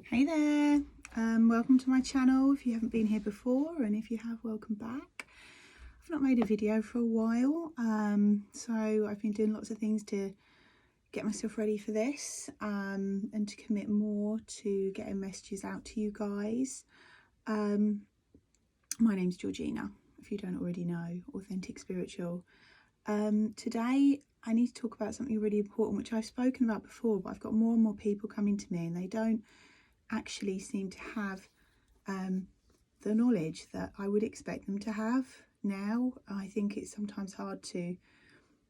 Hey there, welcome to my channel if you haven't been here before, and if you have, welcome back. I've not made a video for a while, so I've been doing lots of things to get myself ready for this and to commit more to getting messages out to you guys. My name's Georgina, if you don't already know, Authentic Spiritual. Today I need to talk about something really important, which I've spoken about before, but I've got more and more people coming to me and they don't actually seem to have the knowledge that I would expect them to have now. I think it's sometimes hard to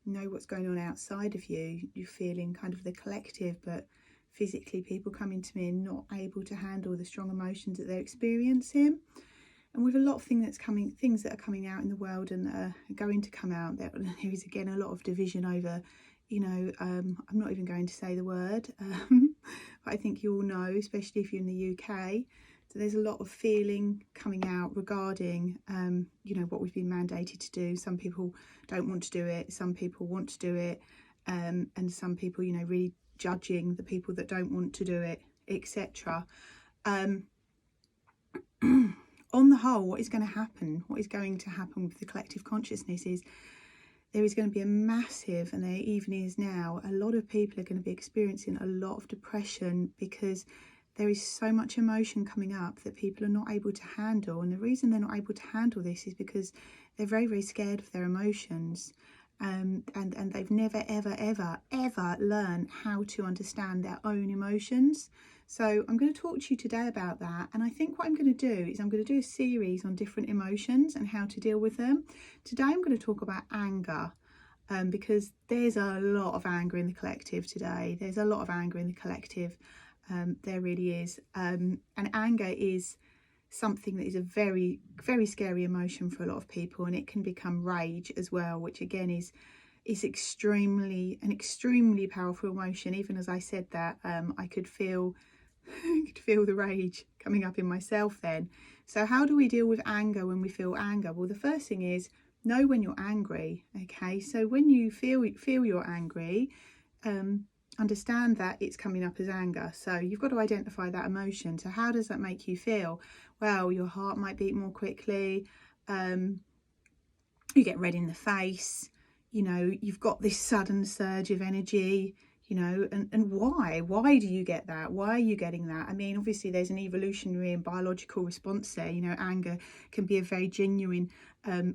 know what's going on outside of you. You're feeling kind of the collective, but physically people coming to me and not able to handle the strong emotions that they're experiencing. And with a lot of things that are coming out in the world and are going to come out, there is again a lot of division over, I'm not even going to say the word, but I think you all know, especially if you're in the UK, so there's a lot of feeling coming out regarding, what we've been mandated to do. Some people don't want to do it, some people want to do it, and some people, really judging the people that don't want to do it, etc. On the whole, what is going to happen with the collective consciousness is there is going to be a massive, and there even is now, a lot of people are going to be experiencing a lot of depression because there is so much emotion coming up that people are not able to handle. And the reason they're not able to handle this is because they're very, very scared of their emotions. And they've never, ever learned how to understand their own emotions. So I'm going to talk to you today about that. And I think what I'm going to do is I'm going to do a series on different emotions and how to deal with them. Today I'm going to talk about anger, because there's a lot of anger in the collective today. There's a lot of anger in the collective. There really is. And anger is something that is a very, very scary emotion for a lot of people, and it can become rage as well, which again is extremely powerful emotion. Even as I said that, I could feel the rage coming up in myself then. So how do we deal with anger when we feel anger? Well, the first thing is know when you're angry. Okay, so when you feel you're angry, understand that it's coming up as anger. So you've got to identify that emotion. So how does that make you feel? Well, your heart might beat more quickly, you get red in the face, you've got this sudden surge of energy, and why do you get that? Why are you getting that? I mean, obviously there's an evolutionary and biological response there. Anger can be a very genuine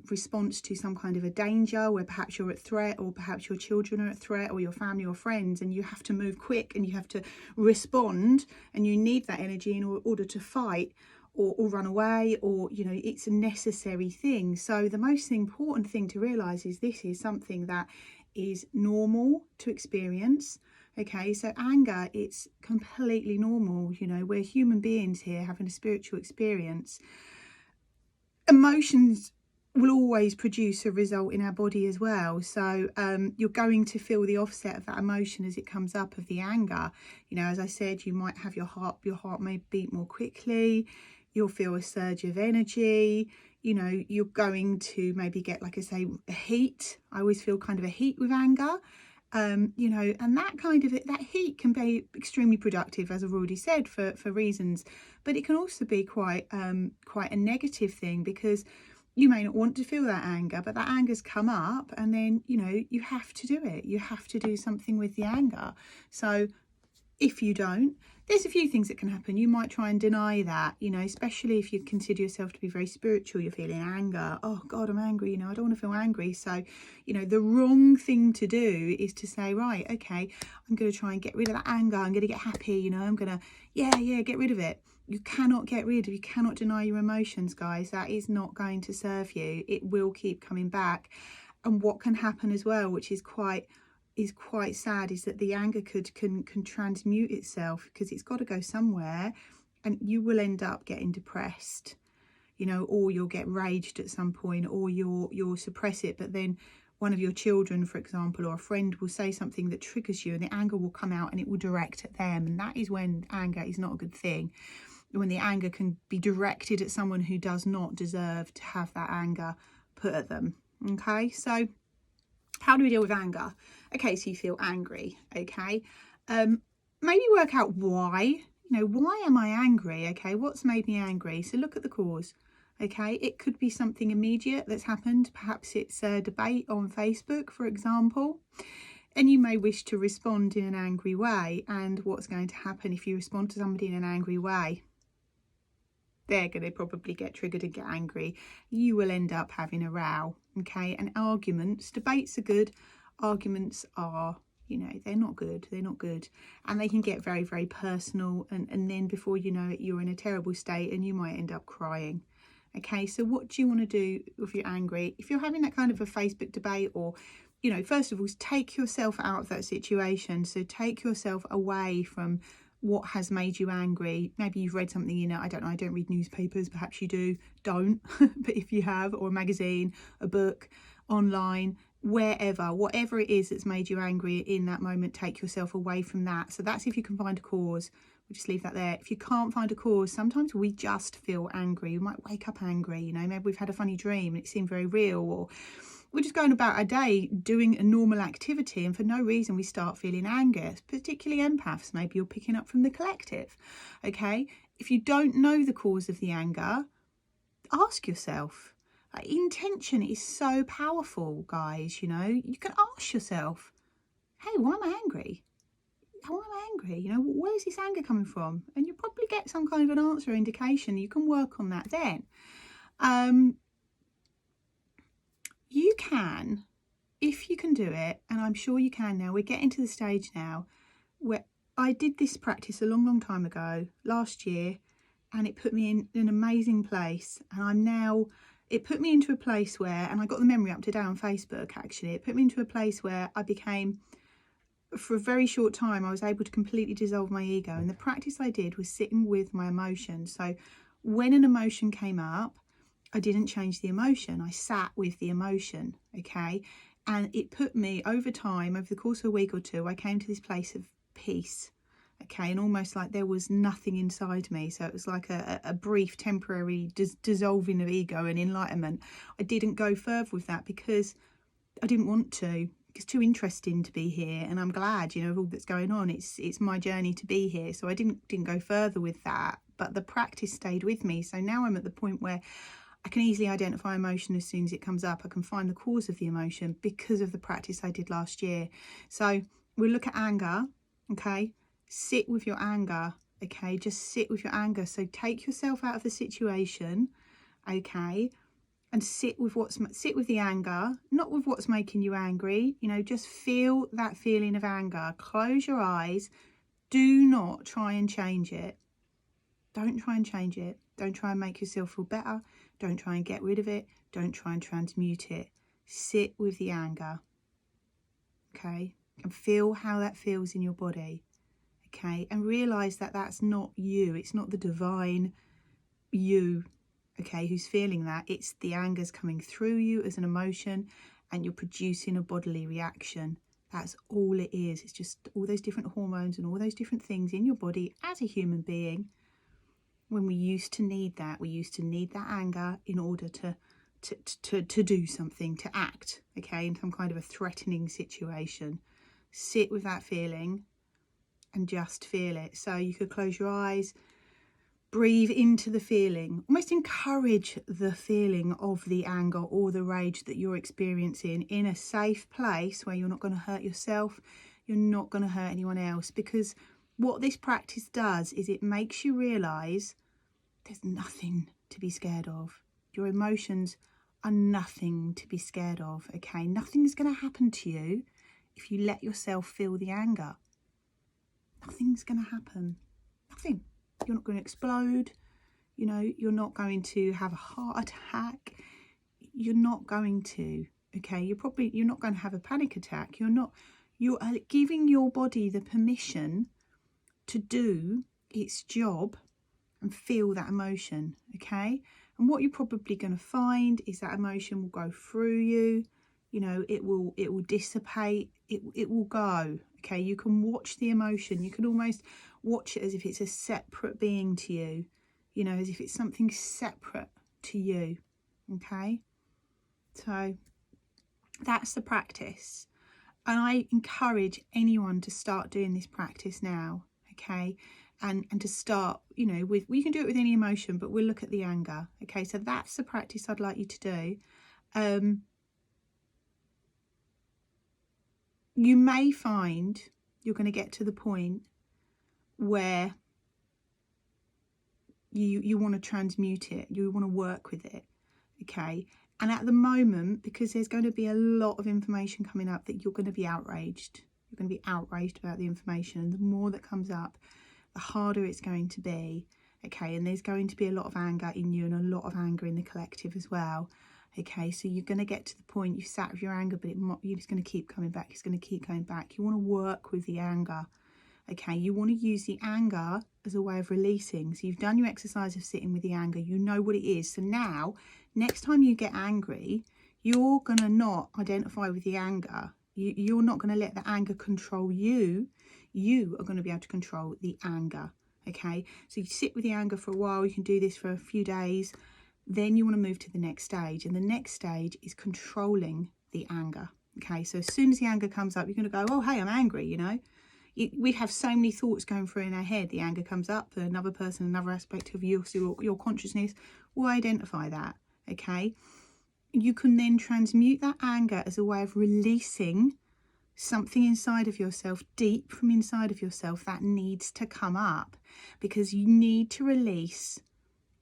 response to some kind of a danger where perhaps you're at threat, or perhaps your children are at threat, or your family or friends, and you have to move quick and you have to respond, and you need that energy in order to fight or run away, or it's a necessary thing. So the most important thing to realize is this is something that is normal to experience. Okay, so anger, it's completely normal. We're human beings here having a spiritual experience. Emotions will always produce a result in our body as well. So you're going to feel the offset of that emotion as it comes up, of the anger. As I said, you might have your heart may beat more quickly. You'll feel a surge of energy. You're going to maybe get, like I say, a heat. I always feel kind of a heat with anger. And that heat can be extremely productive, as I've already said, for reasons, but it can also be quite a negative thing, because you may not want to feel that anger, but that anger's come up, and then you have to do it. You have to do something with the anger. So if you don't, there's a few things that can happen. You might try and deny that, especially if you consider yourself to be very spiritual. You're feeling anger. Oh God, I'm angry. I don't want to feel angry. So, the wrong thing to do is to say, right, okay, I'm going to try and get rid of that anger. I'm going to get happy. I'm going to, get rid of it. You cannot you cannot deny your emotions, guys. That is not going to serve you. It will keep coming back. And what can happen as well, which is quite sad, is that the anger can transmute itself, because it's got to go somewhere, and you will end up getting depressed, or you'll get raged at some point, or you'll suppress it. But then one of your children, for example, or a friend will say something that triggers you, and the anger will come out and it will direct at them. And that is when anger is not a good thing. When the anger can be directed at someone who does not deserve to have that anger put at them. Okay, so how do we deal with anger? Okay, so you feel angry. Okay, maybe work out why you know, why am I angry? Okay, what's made me angry? So look at the cause. Okay, it could be something immediate that's happened. Perhaps it's a debate on Facebook, for example, and you may wish to respond in an angry way. And what's going to happen if you respond to somebody in an angry way? They're going to probably get triggered and get angry. You will end up having a row. Okay, and arguments, debates are good. Arguments are, you know, they're not good. They're not good. And they can get very, very personal. And then before you know it, you're in a terrible state and you might end up crying. Okay, so what do you want to do if you're angry? If you're having that kind of a Facebook debate, or, you know, first of all, take yourself out of that situation. So take yourself away from what has made you angry. Maybe you've read something in it. I don't know. I don't read newspapers. Perhaps you do. Don't. But if you have, or a magazine, a book, online, wherever, whatever it is that's made you angry in that moment, take yourself away from that. So that's if you can find a cause. We'll just leave that there. If you can't find a cause, sometimes we just feel angry. We might wake up angry, you know, maybe we've had a funny dream and it seemed very real, or we're just going about our day doing a normal activity and for no reason we start feeling anger, particularly empaths. Maybe you're picking up from the collective. Okay, if you don't know the cause of the anger, ask yourself. Intention is so powerful, guys. You know, you can ask yourself, hey, why am I angry? Why am I angry? You know, where's this anger coming from? And you'll probably get some kind of an answer or indication. You can work on that then. You can, if you can do it, and I'm sure you can now. We're getting to the stage now where I did this practice a long, long time ago, last year, and it put me in an amazing place. And it put me into a place where, and I got the memory up to date on Facebook actually, it put me into a place where I became, for a very short time, I was able to completely dissolve my ego. And the practice I did was sitting with my emotions. So when an emotion came up, I didn't change the emotion. I sat with the emotion, okay? And it put me, over time, over the course of a week or two, I came to this place of peace, okay? And almost like there was nothing inside me. So it was like a brief, temporary dissolving of ego and enlightenment. I didn't go further with that because I didn't want to. It's too interesting to be here, and I'm glad, you know, of all that's going on. It's my journey to be here, so I didn't go further with that, but the practice stayed with me. So now I'm at the point where I can easily identify emotion as soon as it comes up. I can find the cause of the emotion because of the practice I did last year. So we'll look at anger. Okay, sit with your anger. Okay, just sit with your anger. So take yourself out of the situation. Okay, and sit with the anger, not with what's making you angry. You know, just feel that feeling of anger. Close your eyes. Do not try and change it. Don't try and change it. Don't try and make yourself feel better. Don't try and get rid of it. Don't try and transmute it. Sit with the anger. Okay, and feel how that feels in your body. Okay, and realize that that's not you. It's not the divine you, okay, who's feeling that. It's the anger's coming through you as an emotion and you're producing a bodily reaction. That's all it is. It's just all those different hormones and all those different things in your body as a human being. When we used to need that, that anger in order to do something, to act, okay, in some kind of a threatening situation. Sit with that feeling and just feel it. So you could close your eyes, breathe into the feeling, almost encourage the feeling of the anger or the rage that you're experiencing in a safe place where you're not going to hurt yourself, you're not going to hurt anyone else. Because what this practice does is it makes you realise there's nothing to be scared of. Your emotions are nothing to be scared of, okay? Nothing's going to happen to you if you let yourself feel the anger. Nothing's going to happen. Nothing. You're not going to explode. You know, you're not going to have a heart attack. You're not going to, okay? You're not going to have a panic attack. You're giving your body the permission to do its job and feel that emotion, okay? And what you're probably going to find is that emotion will go through you. You know, it will dissipate. It will go, okay? You can watch the emotion. You can almost watch it as if it's a separate being to you, you know, as if it's something separate to you, okay? So that's the practice. And I encourage anyone to start doing this practice now, okay? and to start, you know, with, well, you can do it with any emotion, but we'll look at the anger. Okay, so that's the practice I'd like you to do. You may find you're going to get to the point where you want to transmute it, you want to work with it. Okay, and at the moment, because there's going to be a lot of information coming up, that you're going to be outraged. You're going to be outraged about the information, and the more that comes up, the harder it's going to be. Okay, and there's going to be a lot of anger in you and a lot of anger in the collective as well. Okay, so you're going to get to the point you've sat with your anger, but it's going to keep coming back. It's going to keep going back. You want to work with the anger. Okay, you want to use the anger as a way of releasing. So you've done your exercise of sitting with the anger. You know what it is. So now, next time you get angry, you're going to not identify with the anger. You're not going to let the anger control you. You are going to be able to control the anger. Okay, so you sit with the anger for a while. You can do this for a few days. Then you want to move to the next stage. And the next stage is controlling the anger. Okay, so as soon as the anger comes up, you're going to go, oh, hey, I'm angry, you know. We have so many thoughts going through in our head. The anger comes up, another person, another aspect of you, so your consciousness will identify that. Okay, you can then transmute that anger as a way of releasing something inside of yourself, deep from inside of yourself, that needs to come up, because you need to release.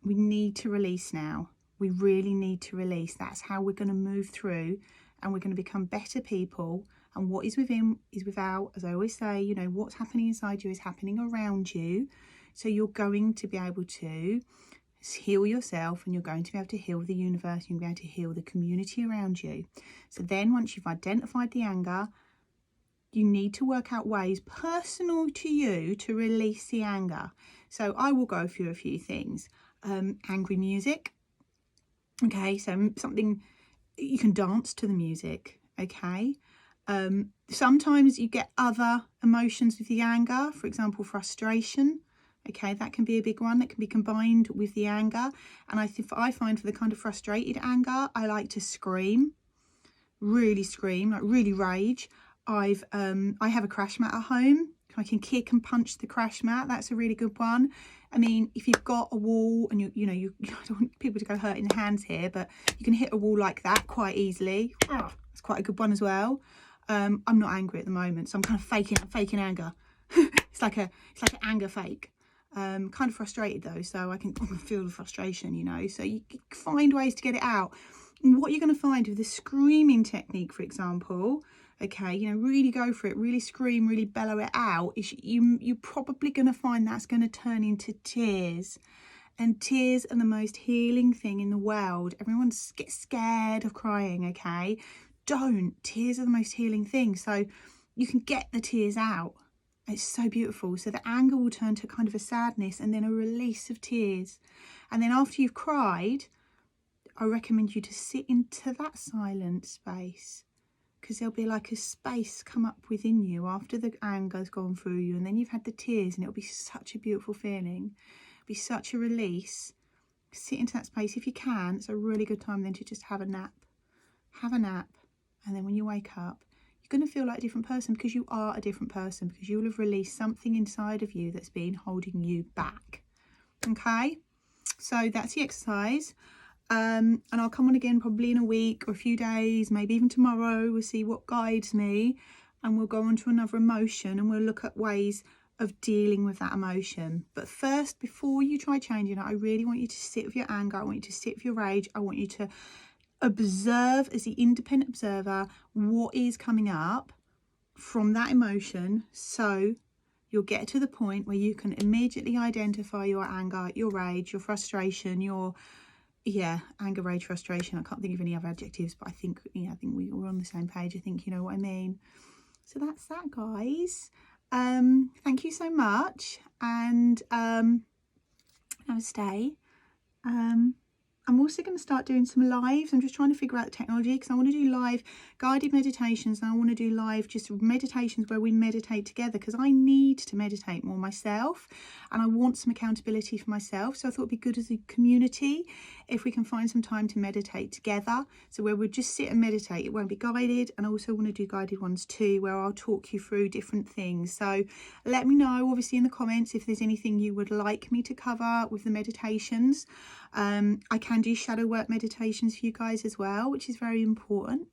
We need to release now. We really need to release. That's how we're going to move through, and we're going to become better people. And what is within is without. As I always say, you know, what's happening inside you is happening around you. So you're going to be able to heal yourself, and you're going to be able to heal the universe. You're going to be able to heal the community around you. So then once you've identified the anger, you need to work out ways personal to you to release the anger. So I will go through a few things. Angry music. Okay, so something you can dance to the music. Okay. Sometimes you get other emotions with the anger, for example, frustration. Okay, that can be a big one that can be combined with the anger. And I find for the kind of frustrated anger, I like to scream, like really rage. I have a crash mat at home. I can kick and punch the crash mat. That's a really good one. I mean, if you've got a wall and you know, I don't want people to go hurting their hands here, but you can hit a wall like that quite easily. It's quite a good one as well. I'm not angry at the moment, so I'm kind of faking anger. it's like an anger fake. Kind of frustrated though, so I can feel the frustration, you know. So you find ways to get it out. And what you're going to find with the screaming technique, for example, okay, you know, really go for it, really scream, really bellow it out, is you're probably going to find that's going to turn into tears. And tears are the most healing thing in the world. Everyone gets scared of crying, okay? Don't. Tears are the most healing thing. So you can get the tears out. It's so beautiful. So the anger will turn to kind of a sadness and then a release of tears. And then after you've cried, I recommend you to sit into that silent space, because there'll be like a space come up within you after the anger's gone through you, and then you've had the tears, and it'll be such a beautiful feeling. It'll be such a release. Sit into that space if you can. It's a really good time then to just have a nap. Have a nap, and then when you wake up, you're going to feel like a different person, because you are a different person, because you will have released something inside of you that's been holding you back. Okay, so that's the exercise. And I'll come on again probably in a week or a few days, maybe even tomorrow. We'll see what guides me, and we'll go on to another emotion, and we'll look at ways of dealing with that emotion. But first, before you try changing it, I really want you to sit with your anger. I want you to sit with your rage. I want you to observe, as the independent observer, what is coming up from that emotion, so you'll get to the point where you can immediately identify your anger, your rage, your frustration, your anger, rage, frustration. I can't think of any other adjectives, but I think we're on the same page. I think you know what I mean. So that's that, guys. Thank you so much, and namaste. I'm also going to start doing some lives. I'm just trying to figure out the technology because I want to do live guided meditations, and I want to do live just meditations where we meditate together, because I need to meditate more myself and I want some accountability for myself. So I thought it'd be good as a community if we can find some time to meditate together. So where we'll just sit and meditate. It won't be guided, and I also want to do guided ones too, where I'll talk you through different things. So let me know, obviously, in the comments if there's anything you would like me to cover with the meditations. I can do shadow work meditations for you guys as well, which is very important.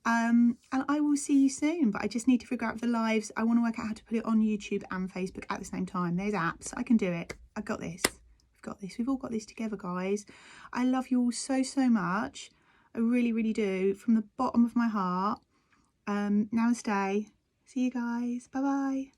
And I will see you soon, but I just need to figure out the lives. I want to work out how to put it on YouTube and Facebook at the same time. There's apps. I can do it. I got this. We've got this. We've all got this together, guys. I love you all so, so much. I really, really do. From the bottom of my heart. Namaste. See you guys. Bye-bye.